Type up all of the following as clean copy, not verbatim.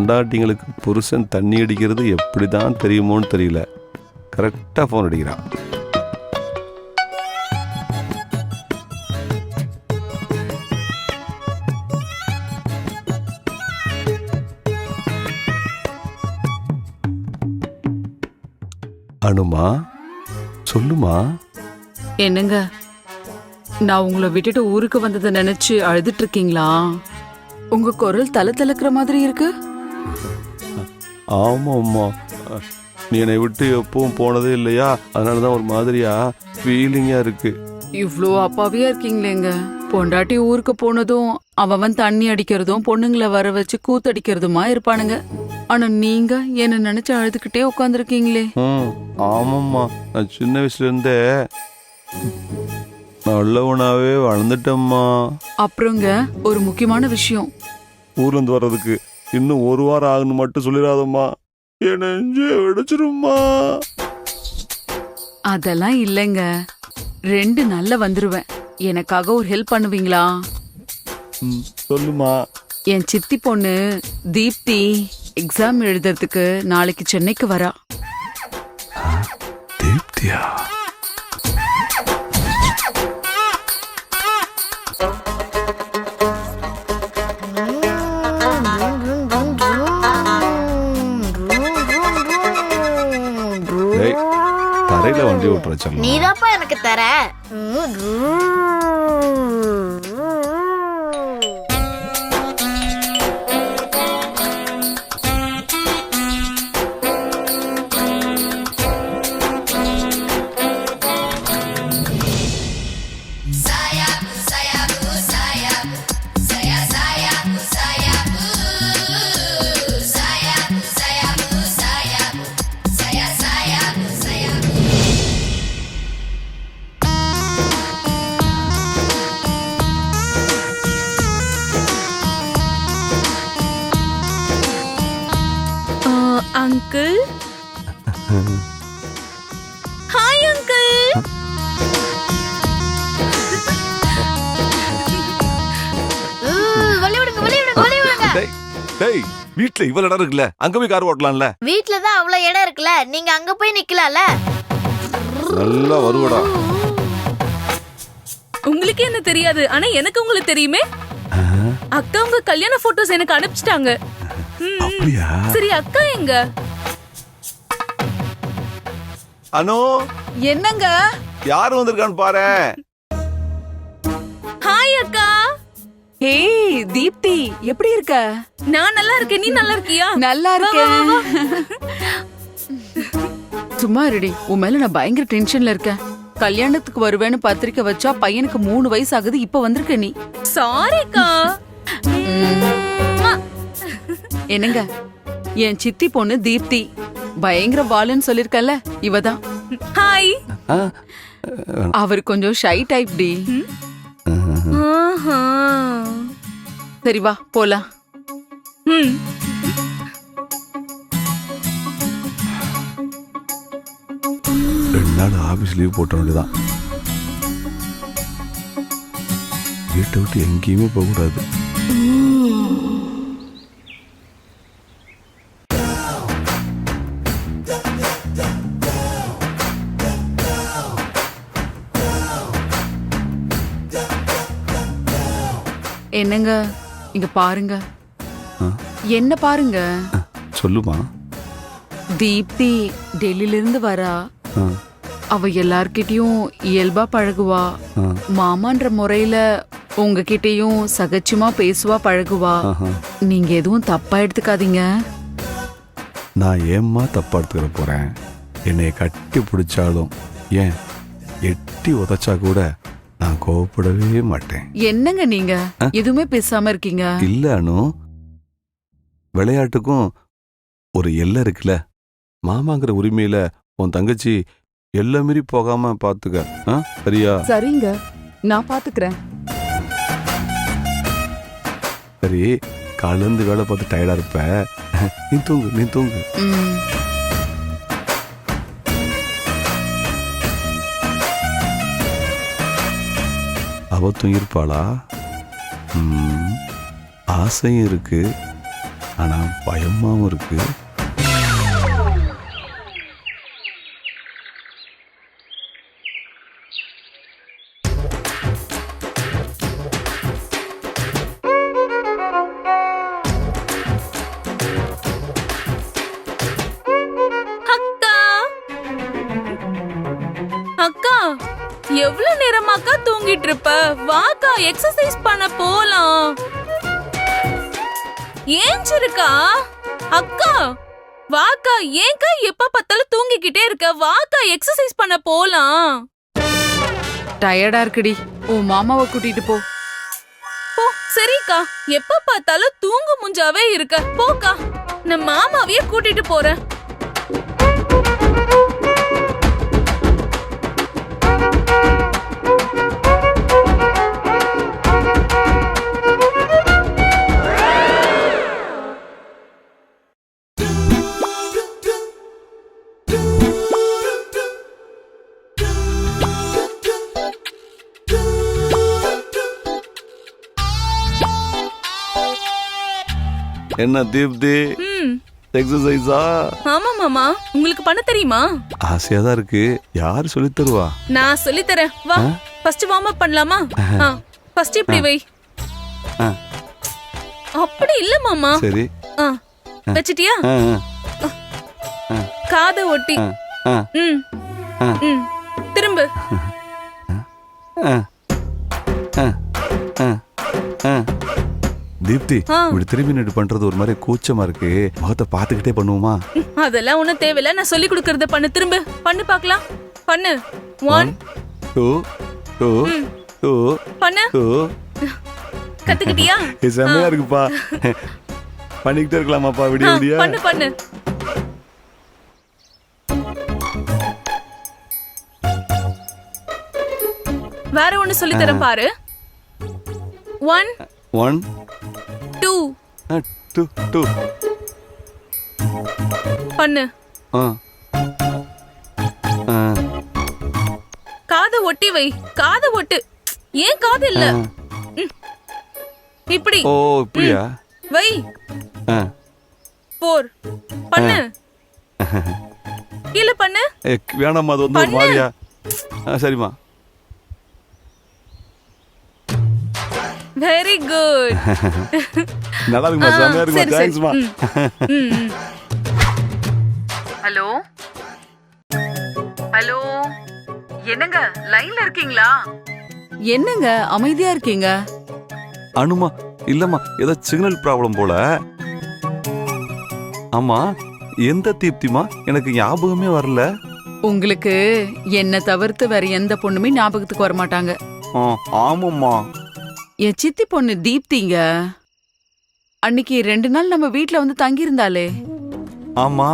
பொண்டாட்டிங்களுக்கு புருஷன் தண்ணி அடிக்கிறது எப்படி தான் தெரியுமோன்னு தெரியல. கரெக்டாக ஃபோன் அடிக்கிறான். அனுமா, சொல்லுமா. என்னங்க, நான் உங்களை விட்டுட்டு ஊருக்கு வந்ததை நினைச்சு அழுதுட்டு இருக்கீங்களா? உங்க குரல் தலை தலக்கிற மாதிரி இருக்கு. ஆமாம்மா, நீ என்னை விட்டு எப்பவும் போனதே இல்லையா, அதனாலதான் ஒரு மாதிரியா ஃபீலிங்கா இருக்கு. இவ்ளோ அப்பாவியா இருக்கீங்களேங்க. பொண்டாட்டி ஊருக்கு போனதும் அவன் தண்ணி அடிக்கிறதும் பொண்ணுங்களை வர வச்சு கூத்தடிக்கிறதுமா இருப்பானுங்க. ஆனா நீங்க என்ன நினைச்சு அழுதுகிட்டே உட்காந்துருக்கீங்களே. ஆமாம்மா, நான் சின்ன வயசுல இருந்தே நல்லவனாவே வளர்ந்துட்டம்மா. அப்புறங்க ஒரு முக்கியமான விஷயம், ஊர்ல இருந்து வர்றதுக்கு இன்னும் ஒரு வாரம் ஆகுன்னு மட்டும் சொல்லிடாதம்மா, என் நெஞ்சே வெடிச்சிரும்மா. அதெல்லாம் இல்லைங்க, 2 நாள்ல வந்துருவேன். எனக்காக ஒரு ஹெல்ப் பண்ணுவீங்களா? சொல்லுமா. என் சித்தி பொண்ணு தீப்தி எக்ஸாம் எழுதுறதுக்கு நாளைக்கு சென்னைக்கு வரா. தீப்தியா? தரையில வண்டி ஓட்டுற சொல்ல நீதாப்பா எனக்கு தர. Uncle, hi uncle. டேய், வீட்ல இவ்வளவு இடம் இருக்குல்ல, அங்க போய் கார் ஓட்டலாம்ல. வீட்ல தான் அவ்வளவு இடம் இருக்குல்ல, நீங்க அங்க போய் நிக்கலாம்ல. நல்லா வருவடா. உங்களுக்கு என்ன தெரியாது, ஆனா எனக்கு உங்களுக்கு தெரியுமே. அக்கா உங்க கல்யாண போட்டோஸ் எனக்கு அனுப்பிச்சிட்டாங்க. அப்படியா? சரி, அக்கா எங்க? அனு, என்னங்க? யாரு வந்திருக்கான்னு பாரு. ஹாய் அக்கா. ஏய் தீப்தி, எப்படி இருக்க? நான் நல்லா இருக்கேன், நீ நல்லா இருக்கியா? நல்லா இருக்கேன். சும்மா இருடி, உன் மேல நான் பயங்கர டென்ஷன்ல இருக்கேன். கல்யாணத்துக்கு வருவேன்னு பத்திரிக்கை வச்சா பையனுக்கு 3 வயசு ஆகுது, இப்ப வந்திருக்க நீ. சாரிக்கா. என்னங்க, என் சித்தி பொண்ணு தீப்தி பயங்கர வாளுன்னு சொல்லிருக்கல, இவதான். ஹாய். அவர் கொஞ்சம் ஷை டைப் டி. சரி வா போலாம். 2 நாள் ஆபீஸ் லீவ் போட்ட வேண்டியதான். வீட்டை விட்டு எங்கேயுமே போக கூடாது. என்னங்க, இங்க பாருங்க. என்ன பாருங்க? சொல்லுமா. தீப்தி டெல்லியில இருந்து வரா. அவ எல்லார்கிட்டயும் இயல்பா பழகுவா. மாமான்ற முறையில உங்ககிட்டயும் சகஜமா பேசுவா, பழகுவா. நீங்க எதுவும் தப்பா எடுத்துக்காதீங்க. நான் ஏம்மா தப்பா எடுத்துக்கிற போறேன்? என்னைய கட்டி பிடிச்சாலும், ஏன் எட்டி உதைச்சா கூட நான் கோவப்படவே மாட்டேன். என்னங்க நீங்க எதுவுமே பேசாம இருக்கீங்க? இல்ல அனு, விளையாட்டுக்கும் ஒரு எல்லை இருக்குல்ல. மாமாங்கிற உரிமையில உன் தங்கச்சி எல்லை மீறி போகாம பாத்துக்க. சரியா? சரிங்க, நான் பாத்துக்கிறேன். சரி, காலிருந்து வேலை பார்த்து டயர்டா இருப்ப, நீ தூங்கு, நீ தூங்கு. அவ தூங்கிருப்பாளா? ஆசையும் இருக்கு, ஆனா பயமாவும் இருக்கு. அக்கா அக்கா எவ்வளவு நேரமாக்கா தூங்கிட்டு இருப்ப? வாக்கா எக்ஸசைஸ் பண்ண போலாம். ஏஞ்சிருக்கா அக்கா? வாக்கா, ஏன்க்கா எப்ப பார்த்தாலும் தூங்கிக்கிட்டே இருக்க? வாக்கா எக்ஸசைஸ் பண்ண போலாம். டயர்டா இருக்குடி, உன் மாமாவை கூட்டிட்டு போ. போ. சரிக்கா, எப்ப பார்த்தாலும் தூங்கு முஞ்சாவே இருக்க. போக்கா, நான் மாமாவையே கூட்டிட்டு போறேன். என்ன தீப்தி, ம், எக்ஸசைஸா? ஆமா மாமா, உங்களுக்கு பண்ண தெரியுமா? ஆசையா தான் இருக்கு. யாரு சொல்லி தருவா? நான் சொல்லி தரேன். வா, ஃபர்ஸ்ட் வார்ம் அப் பண்ணலாமா? ஃபர்ஸ்ட் இப்படி வை. ஆ, அப்படி இல்ல மாமா. சரி. வச்சிட்டியா? ஆ, காதை ஒட்டி. ஆ, ம், ஆ. ம். திரும்ப. ஆ, ஆ, ஆ, ஆ. தீப்தி, இப்படி திரும்பி நின்று பண்றது ஒரு மாதிரி கூச்சமா இருக்கு. முகத்தை பாத்துக்கிட்டே பண்ணுவோமா? அதெல்லாம் ஒண்ணும் தேவையில்ல. நான் சொல்லி கொடுக்கறத பண்ணு. திரும்ப பண்ணு பார்க்கலாம். பண்ணு. 1 2 2 2 பண்ணு. 2. கத்துக்கிட்டியா? இது செம்மையா இருக்குப்பா. பண்ணிக்கிட்டே இருக்கலாமாப்பா விடிய விடிய? பண்ணு பண்ணு. வேற ஒண்ணு சொல்லி தரேன் பாரு. 1 1 2 2 2. பண்ணு. ஆ, ஆ, காதை ஒட்டி வை. காதை ஒட்டு. ஏன் காது இல்ல? இப்படி. ஓ இப்படியா? வை. ஆ. 4 பண்ணு. கீழ பண்ணு. வேணாம்மா, அது வந்து ஒரு மாதிரியா. சரிம்மா. Very good. நல்லா இருக்குமா? செம்மையா இருக்குமா? தேங்க்ஸ்மா. ஹலோ ஹலோ, என்னங்க லைன்ல இருக்கீங்களா? என்னங்க அமைதியா இருக்கீங்க? அனுமா, இல்லம்மா, ஏதோ சிக்னல் ப்ராப்ளம் போல. ஆமா, எந்த தீப்திமா? எனக்கு ஞாபகமே வரல. உங்களுக்கு என்ன தவிர்த்து வேற எந்த பொண்ணுமே ஞாபகத்துக்கு வர மாட்டாங்க. ஆமாம்மா. என் சித்தி பொண்ணு தீப்திங்க. அன்னைக்கு 2 நாள் நம்ம வீட்ல வந்து தங்கி இருந்தாலே. ஆமா.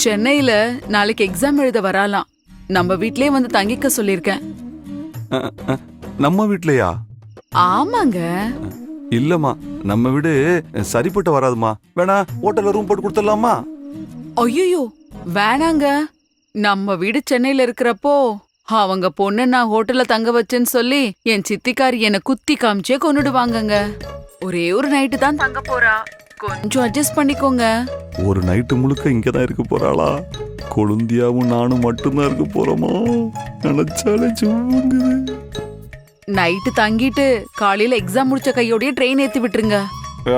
சென்னையில நாளைக்கு எக்ஸாம் எழுத வராலாம். நம்ம வீட்லயே வந்து தங்கிக்க சொல்லிருக்கேன். நம்ம வீட்லயா? ஆமாங்க. இல்லம்மா, நம்ம வீடு சரிப்பட்டு வராதுமா. வேணா ஹோட்டல்ல ரூம் போட்டு கொடுத்துடலாமா? ஐயோ வேணாங்க. நம்ம வீடு சென்னையில இருக்கிறப்போ அவங்க பொண்ணு நான் ஹோட்டல்ல தங்க வச்சேன்னு சொல்லி என் சித்திக்காரி என்ன குத்தி காமிச்சே கொன்னுடுவாங்கங்க. ஒரே ஒரு நைட்டு தான் தங்க போறா. கொஞ்சம் அட்ஜஸ்ட் பண்ணிக்கோங்க. ஒரு நைட்டு முழுக்க இங்கதான் இருக்க போறாளா? கொழுந்தியாவும் நானும் மட்டும்தான் இருக்க போறோமா? நினைச்சாலே சும்முங்குது. நைட்டு தங்கிட்டு காலையில எக்ஸாம் முடிச்ச கையோடய ட்ரெயின் ஏத்தி விட்டுருங்க.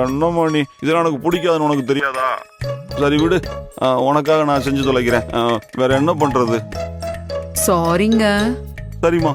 என்னம்மா நீ, இதெல்லாம் எனக்கு பிடிக்காதுன்னு உனக்கு தெரியாதா? சரி விடு, உனக்காக நான் செஞ்சு தொலைக்கிறேன். வேற என்ன பண்றது? சாரிங்க. சரிம்மா.